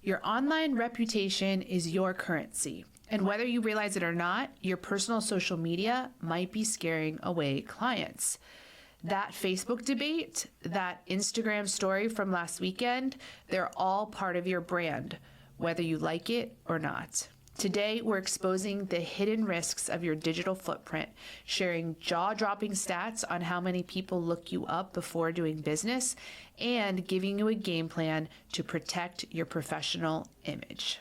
Your online reputation is your currency. And whether you realize it or not, your personal social media might be scaring away clients. That Facebook debate, that Instagram story from last weekend, they're all part of your brand, whether you like it or not. Today, we're exposing the hidden risks of your digital footprint, sharing jaw-dropping stats on how many people look you up before doing business, and giving you a game plan to protect your professional image.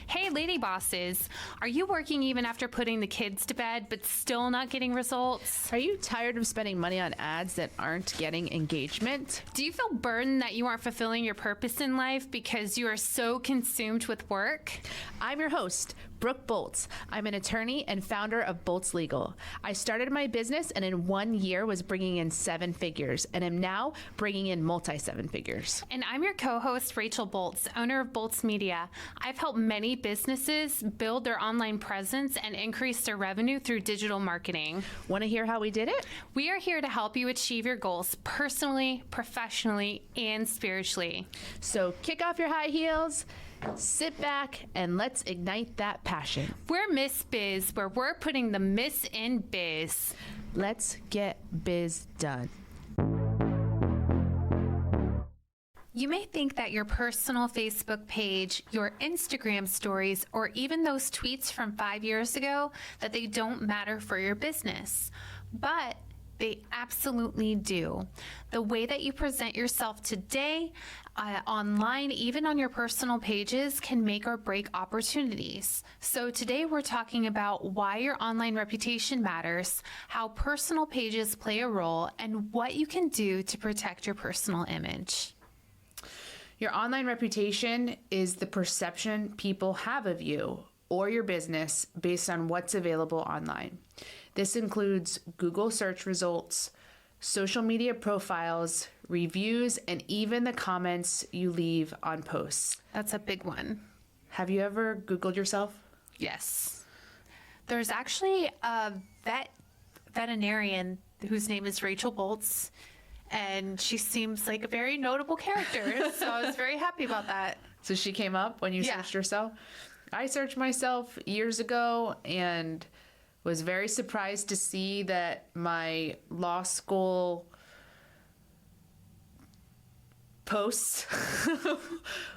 Hey, lady bosses, are you working even after putting the kids to bed but still not getting results? Are you tired of spending money on ads that aren't getting engagement? Do you feel burdened that you aren't fulfilling your purpose in life because you are so consumed with work? I'm your host, Brooke Boltz. I'm an attorney and founder of Boltz Legal. I started my business and in 1 year was bringing in 7 figures and am now bringing in multi-7 figures. And I'm your co-host, Rachel Boltz, owner of Boltz Media. I've helped many businesses build their online presence and increase their revenue through digital marketing. Want to hear how we did it? We are here to help you achieve your goals personally, professionally, and spiritually. So kick off your high heels, sit back, and let's ignite that passion. We're Miss Biz, where we're putting the Miss in biz. Let's get biz done. You may think that your personal Facebook page, your Instagram stories, or even those tweets from 5 years ago, that they don't matter for your business. But they absolutely do. The way that you present yourself today, online, even on your personal pages, can make or break opportunities. So today we're talking about why your online reputation matters, how personal pages play a role, and what you can do to protect your personal image. Your online reputation is the perception people have of you or your business based on what's available online. This includes Google search results, social media profiles, reviews, and even the comments you leave on posts. That's a big one. Have you ever Googled yourself? Yes. There's actually a veterinarian whose name is Rachel Boltz, and she seems like a very notable character, so I was very happy about that. So she came up when you searched yourself? I searched myself years ago and was very surprised to see that my law school posts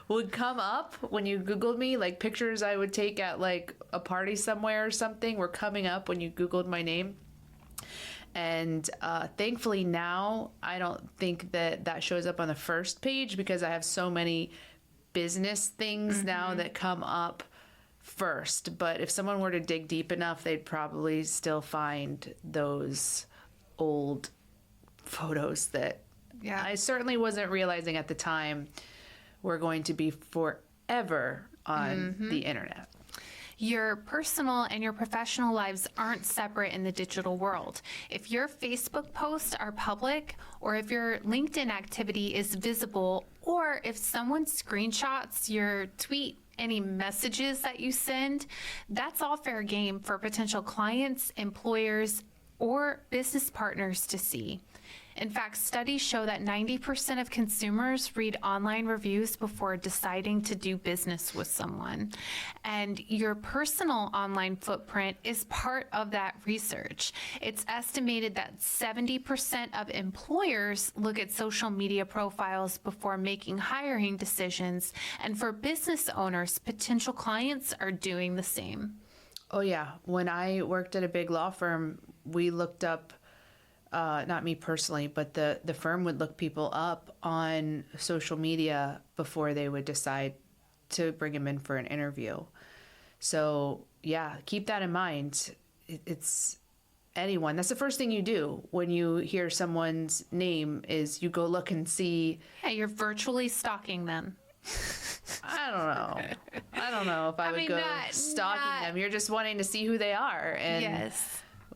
would come up when you Googled me. Like pictures I would take at like a party somewhere or something were coming up when you Googled my name. And thankfully now I don't think that shows up on the first page because I have so many business things now that come up first. But if someone were to dig deep enough, they'd probably still find those old photos that I certainly wasn't realizing at the time were going to be forever on the internet. Your personal and your professional lives aren't separate in the digital world. If your Facebook posts are public, or if your LinkedIn activity is visible, or if someone screenshots your tweet, any messages that you send, that's all fair game for potential clients, employers, or business partners to see. In fact, studies show that 90% of consumers read online reviews before deciding to do business with someone. And your personal online footprint is part of that research. It's estimated that 70% of employers look at social media profiles before making hiring decisions. And for business owners, potential clients are doing the same. Oh, yeah. When I worked at a big law firm, we looked up, not me personally, but the firm would look people up on social media before they would decide to bring them in for an interview. So, yeah, keep that in mind. It's anyone. That's the first thing you do when you hear someone's name is you go look and see. Yeah, you're virtually stalking them. I don't know if I would go stalking them. You're just wanting to see who they are and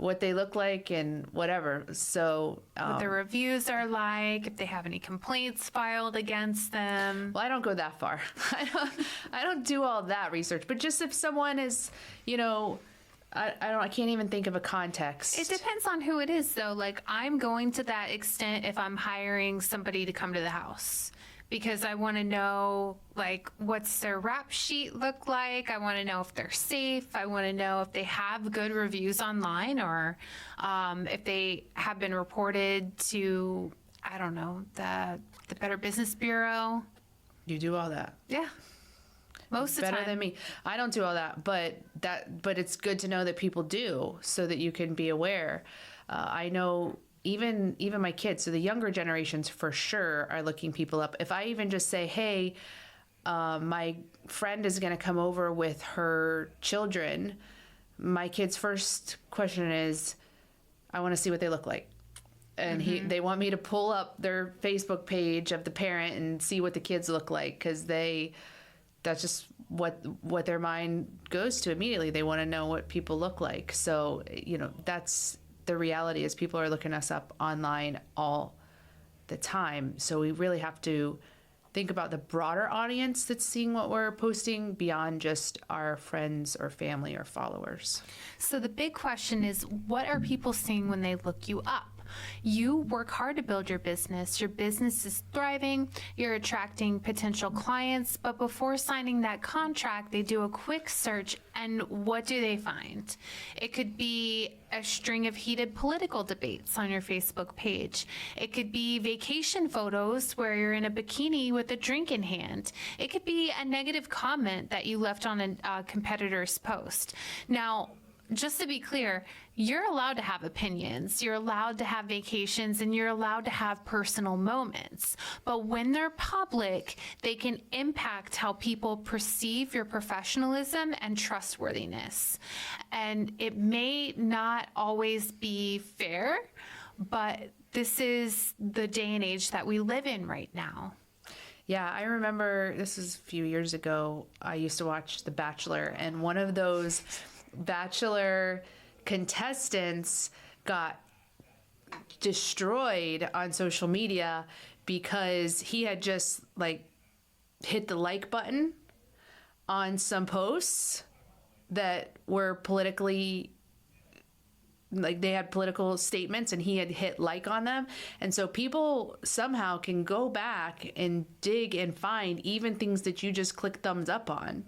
what they look like and whatever. So, What the reviews are like, if they have any complaints filed against them. well, I don't go that far. I don't do all that research, but just if someone is, I can't even think of a context. It depends on who it is, though. Like, I'm going to that extent if I'm hiring somebody to come to the house, because I want to know, like, what's their rap sheet look like? I want to know if they're safe. I want to know if they have good reviews online, or if they have been reported to, I don't know, the Better Business Bureau. You do all that. Yeah. Most of the Better time. than me. I don't do all that, but it's good to know that people do, so that you can be aware. I know even my kids, so the younger generations for sure are looking people up. If I even just say, hey, my friend is going to come over with her children, my kid's first question is, I want to see what they look like. And they want me to pull up their Facebook page of the parent and see what the kids look like, because that's just what their mind goes to immediately. They want to know what people look like. So, that's the reality, is people are looking us up online all the time. So we really have to think about the broader audience that's seeing what we're posting beyond just our friends or family or followers. So the big question is, what are people seeing when they look you up? You work hard to build your business. Your business is thriving. You're attracting potential clients. But before signing that contract, they do a quick search. And what do they find? It could be a string of heated political debates on your Facebook page. It could be vacation photos where you're in a bikini with a drink in hand. It could be a negative comment that you left on a competitor's post. Now, just to be clear, you're allowed to have opinions, you're allowed to have vacations, and you're allowed to have personal moments. But when they're public, they can impact how people perceive your professionalism and trustworthiness. And it may not always be fair, but this is the day and age that we live in right now. Yeah, I remember, this was a few years ago, I used to watch The Bachelor, and one of those Bachelor contestants got destroyed on social media because he had just hit the like button on some posts that were politically, they had political statements, and he had hit like on them. And so people somehow can go back and dig and find even things that you just click thumbs up on.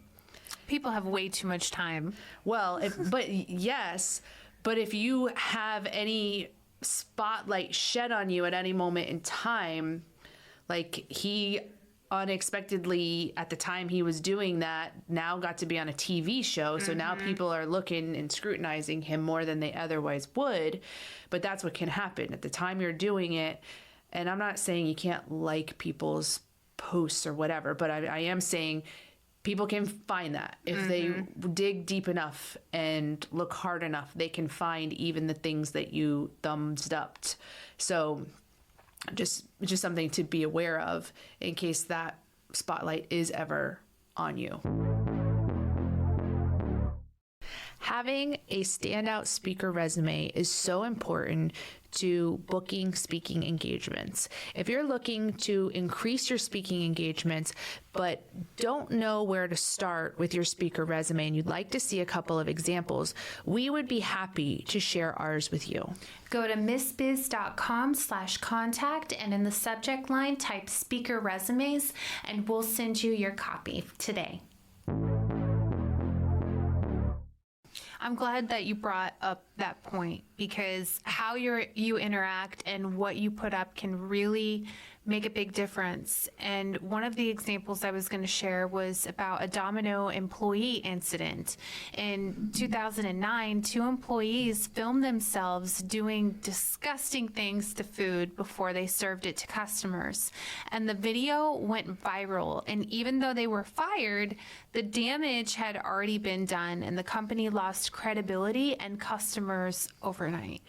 People have way too much time. Well, but if you have any spotlight shed on you at any moment in time, like he unexpectedly, at the time he was doing that, now got to be on a TV show. So now people are looking and scrutinizing him more than they otherwise would. But that's what can happen at the time you're doing it. And I'm not saying you can't like people's posts or whatever, but I am saying people can find that. If they dig deep enough and look hard enough, they can find even the things that you thumbs upped. So just something to be aware of in case that spotlight is ever on you. Having a standout speaker resume is so important to booking speaking engagements. If you're looking to increase your speaking engagements, but don't know where to start with your speaker resume and you'd like to see a couple of examples, we would be happy to share ours with you. Go to missbiz.com/contact and in the subject line type speaker resumes and we'll send you your copy today. I'm glad that you brought up that point, because how you interact and what you put up can really make a big difference. And one of the examples I was going to share was about a Domino employee incident. In 2009, 2 employees filmed themselves doing disgusting things to food before they served it to customers. And the video went viral. And even though they were fired, the damage had already been done and the company lost credibility and customers overnight.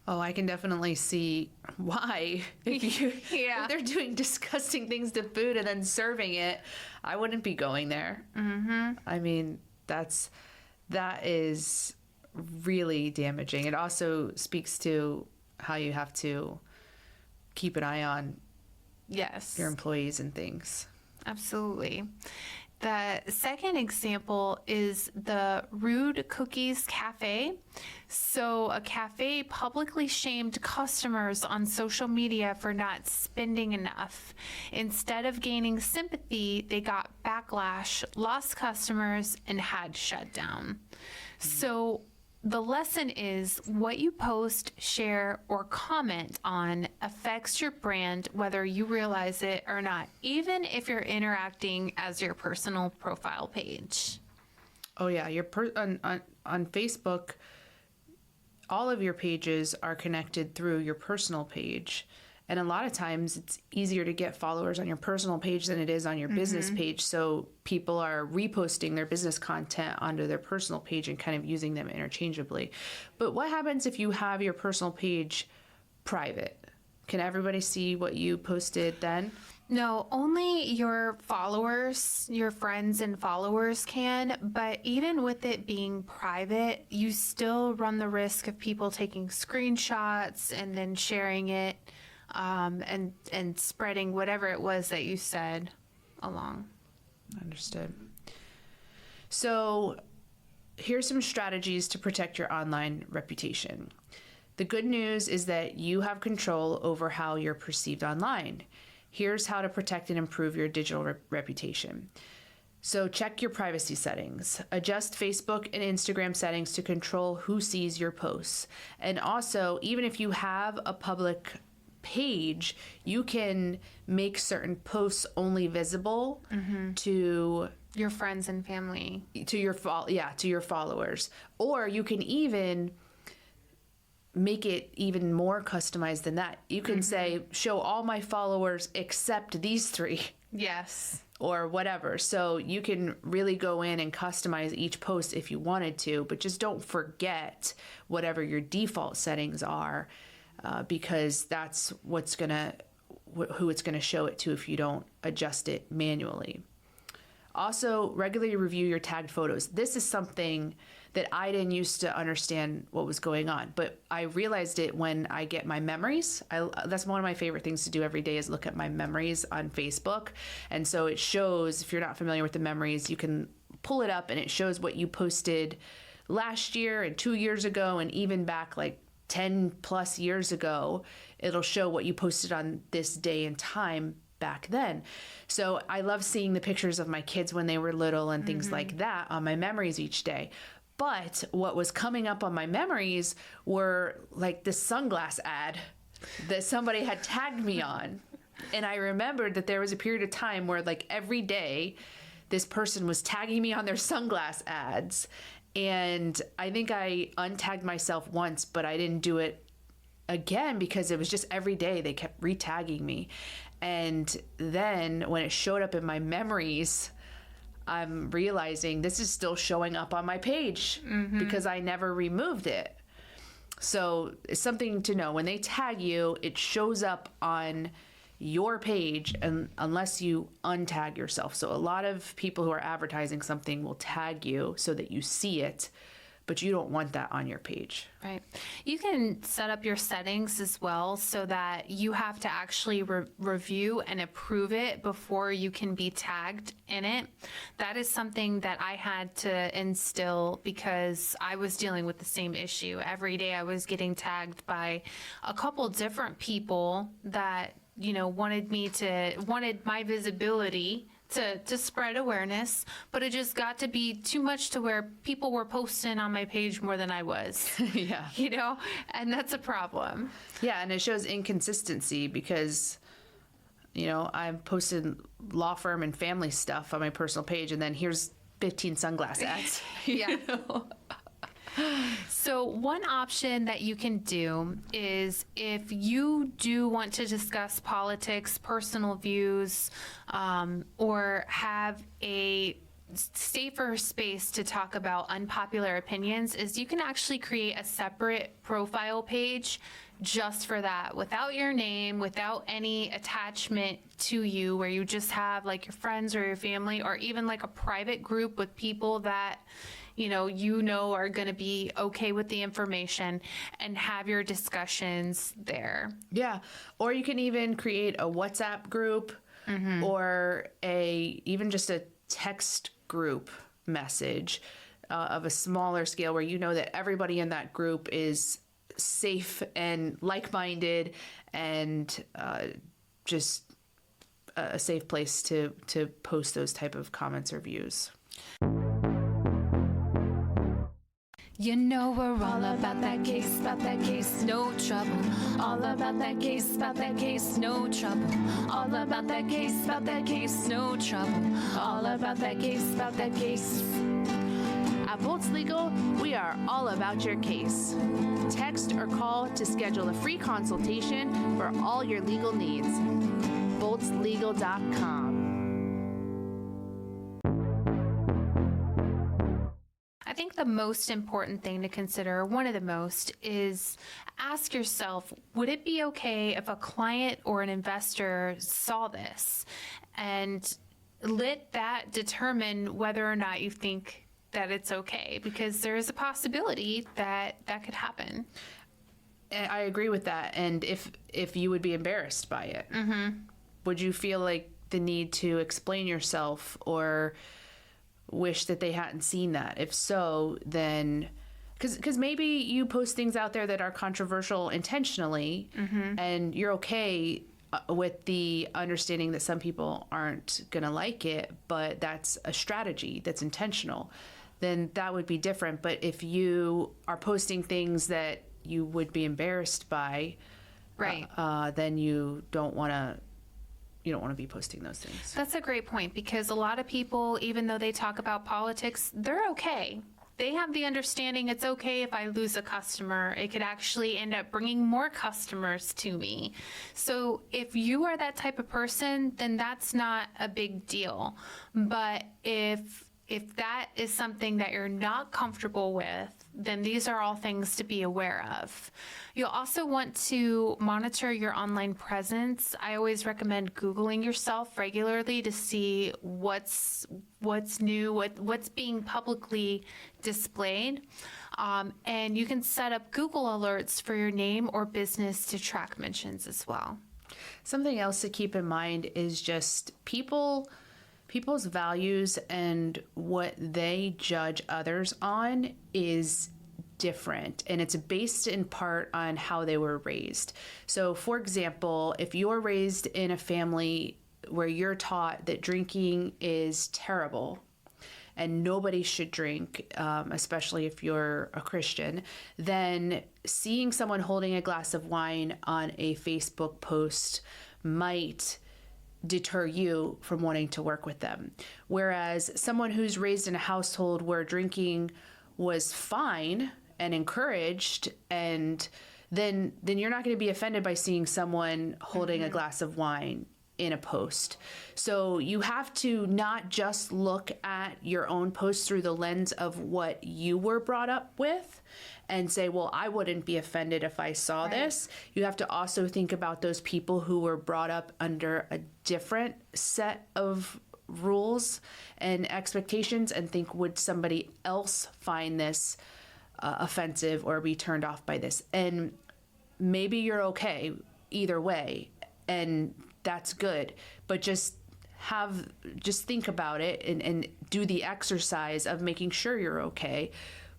Oh, I can definitely see why. If they're doing disgusting things to food and then serving it, I wouldn't be going there. I mean, that is really damaging. It also speaks to how you have to keep an eye on Yes. your employees and things. Absolutely. The second example is the Rude Cookies Cafe. So, a cafe publicly shamed customers on social media for not spending enough. Instead of gaining sympathy, they got backlash, lost customers, and had shut down. So, the lesson is what you post, share, or comment on affects your brand whether you realize it or not, even if you're interacting as your personal profile page. Oh yeah, on Facebook, all of your pages are connected through your personal page. And a lot of times it's easier to get followers on your personal page than it is on your business page. So people are reposting their business content onto their personal page and kind of using them interchangeably. But what happens if you have your personal page private? Can everybody see what you posted then? No, only your followers, your friends and followers can, but even with it being private, you still run the risk of people taking screenshots and then sharing it. And spreading whatever it was that you said along. Understood. So here's some strategies to protect your online reputation. The good news is that you have control over how you're perceived online. Here's how to protect and improve your digital reputation. So check your privacy settings. Adjust Facebook and Instagram settings to control who sees your posts. And also, even if you have a public page, you can make certain posts only visible to Your friends and family. to your followers, or you can even make it even more customized than that. You can say, show all my followers except these 3. Yes. Or whatever. So you can really go in and customize each post if you wanted to, but just don't forget whatever your default settings are. Because that's who it's going to show it to if you don't adjust it manually. Also, regularly review your tagged photos. This is something that I didn't used to understand what was going on, but I realized it when I get my memories. That's one of my favorite things to do every day is look at my memories on Facebook. And so it shows, if you're not familiar with the memories, you can pull it up and it shows what you posted last year and 2 years ago and even back like 10 plus years ago. It'll show what you posted on this day and time back then. So I love seeing the pictures of my kids when they were little and things like that on my memories each day. But what was coming up on my memories were like this sunglass ad that somebody had tagged me on. And I remembered that there was a period of time where like every day this person was tagging me on their sunglass ads. And I think I untagged myself once, but I didn't do it again because it was just every day they kept retagging me. And then when it showed up in my memories, I'm realizing this is still showing up on my page because I never removed it. So it's something to know. When they tag you, it shows up on your page and unless you untag yourself. So a lot of people who are advertising something will tag you so that you see it, but you don't want that on your page. Right. You can set up your settings as well so that you have to actually review and approve it before you can be tagged in it. That is something that I had to instill because I was dealing with the same issue. Every day I was getting tagged by a couple different people that, you know, wanted my visibility to spread awareness, but it just got to be too much to where people were posting on my page more than I was. Yeah. You know, and that's a problem. Yeah, and it shows inconsistency because, you know, I've posted law firm and family stuff on my personal page, and then here's 15 sunglass ads. Yeah. You know? So one option that you can do is if you do want to discuss politics, personal views, or have a safer space to talk about unpopular opinions, is you can actually create a separate profile page just for that, without your name, without any attachment to you, where you just have like your friends or your family, or even like a private group with people that are going to be okay with the information, and have your discussions there. Yeah. Or you can even create a WhatsApp group or even just a text group message of a smaller scale where you know that everybody in that group is safe and like-minded and just a safe place to post those type of comments or views. We're all about that case, no trouble. All about that case, no trouble. All about that case, no trouble. All about that case. At Bolts Legal, we are all about your case. Text or call to schedule a free consultation for all your legal needs. boltslegal.com. I think the most important thing to consider, one of the most, is ask yourself, would it be okay if a client or an investor saw this? And let that determine whether or not you think that it's okay, because there is a possibility that that could happen. I agree with that. And if you would be embarrassed by it, would you feel like the need to explain yourself or wish that they hadn't seen that? If so, then because maybe you post things out there that are controversial intentionally, and you're okay with the understanding that some people aren't gonna like it, but that's a strategy that's intentional, then that would be different. But if you are posting things that you would be embarrassed by, Right. Then you don't want to be posting those things. That's a great point, because a lot of people, even though they talk about politics, they're okay. They have the understanding it's okay if I lose a customer. It could actually end up bringing more customers to me. So if you are that type of person, then that's not a big deal. But if that is something that you're not comfortable with, then these are all things to be aware of. You'll also want to monitor your online presence. I always recommend Googling yourself regularly to see what's new, what's being publicly displayed. And you can set up Google alerts for your name or business to track mentions as well. Something else to keep in mind is just people's values and what they judge others on is different, and it's based in part on how they were raised. So for example, if you're raised in a family where you're taught that drinking is terrible and nobody should drink, especially if you're a Christian, then seeing someone holding a glass of wine on a Facebook post might deter you from wanting to work with them. Whereas someone who's raised in a household where drinking was fine and encouraged, and then you're not going to be offended by seeing someone holding a glass of wine in a post. So you have to not just look at your own post through the lens of what you were brought up with and say, well, I wouldn't be offended if I saw this. You have to also think about those people who were brought up under a different set of rules and expectations and think, would somebody else find this offensive or be turned off by this? And maybe you're okay either way, and that's good, but just think about it and do the exercise of making sure you're okay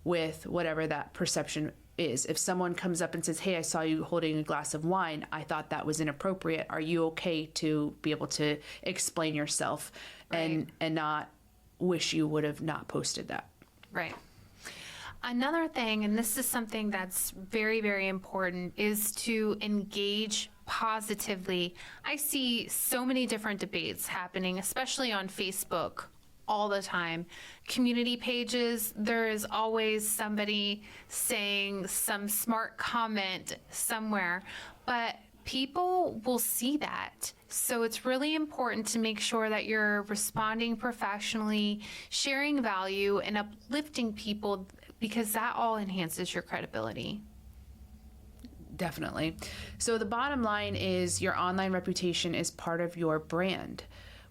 with whatever that perception is. If someone comes up and says, hey, I saw you holding a glass of wine, I thought that was inappropriate, are you okay to be able to explain yourself and not wish you would have not posted that? Right. Another thing, and this is something that's very, very important, is to engage positively. I see so many different debates happening, especially on Facebook, all the time. Community pages, there is always somebody saying some smart comment somewhere, but people will see that. So it's really important to make sure that you're responding professionally, sharing value, and uplifting people, because that all enhances your credibility. Definitely. So the bottom line is your online reputation is part of your brand.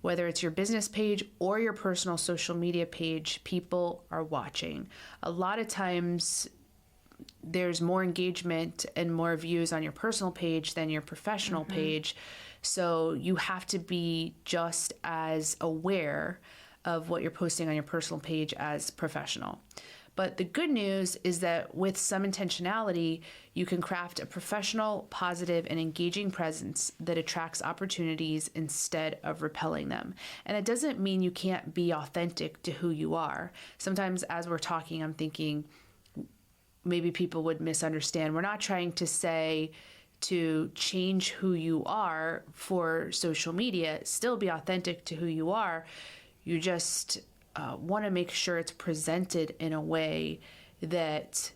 Whether it's your business page or your personal social media page, people are watching. A lot of times there's more engagement and more views on your personal page than your professional page. So you have to be just as aware of what you're posting on your personal page as professional. But the good news is that with some intentionality, you can craft a professional, positive, and engaging presence that attracts opportunities instead of repelling them. And it doesn't mean you can't be authentic to who you are. Sometimes as we're talking, I'm thinking maybe people would misunderstand. We're not trying to say to change who you are for social media. Still be authentic to who you are. You just want to make sure it's presented in a way that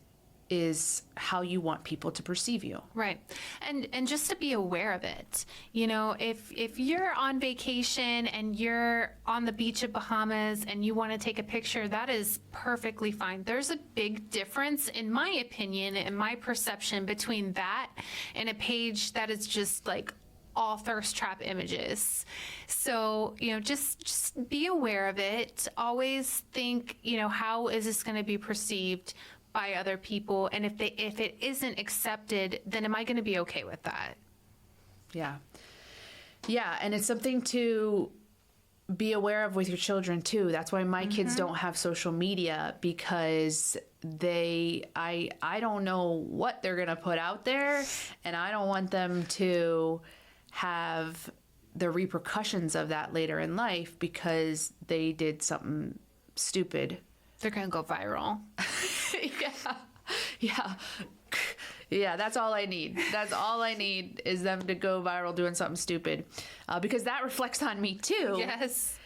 is how you want people to perceive you. Right. And just to be aware of it. You know, if you're on vacation and you're on the beach of Bahamas and you want to take a picture, that is perfectly fine. There's a big difference, in my opinion, in my perception, between that and a page that is just like all thirst trap images. So, you know, just be aware of it. Always think, you know, how is this going to be perceived by other people? And if it isn't accepted, then am I going to be okay with that? Yeah. Yeah. And it's something to be aware of with your children too. That's why my kids don't have social media, because I don't know what they're going to put out there, and I don't want them to have the repercussions of that later in life because they did something stupid. They're going to go viral. Yeah, that's all I need. That's all I need is them to go viral doing something stupid, because that reflects on me too. Yes.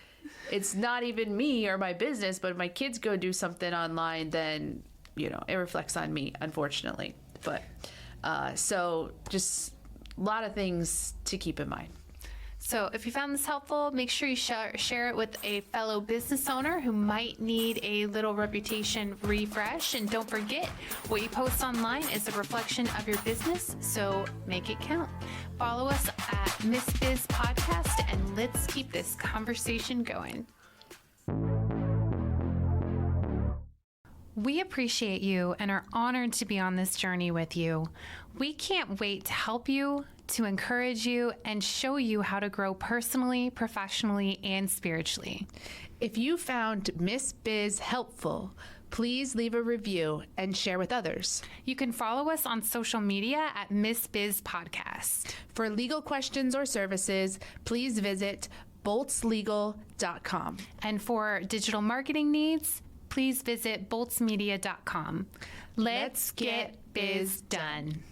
It's not even me or my business, but if my kids go do something online, then, you know, it reflects on me, unfortunately. But so just a lot of things to keep in mind. So if you found this helpful, make sure you share it with a fellow business owner who might need a little reputation refresh. And don't forget, what you post online is a reflection of your business, so make it count. Follow us at Miss Biz Podcast, and let's keep this conversation going. We appreciate you and are honored to be on this journey with you. We can't wait to help you, to encourage you, and show you how to grow personally, professionally, and spiritually. If you found Miss Biz helpful, please leave a review and share with others. You can follow us on social media at Miss Biz Podcast. For legal questions or services, please visit boltslegal.com. And for digital marketing needs, please visit boltsmedia.com. Let's get biz done.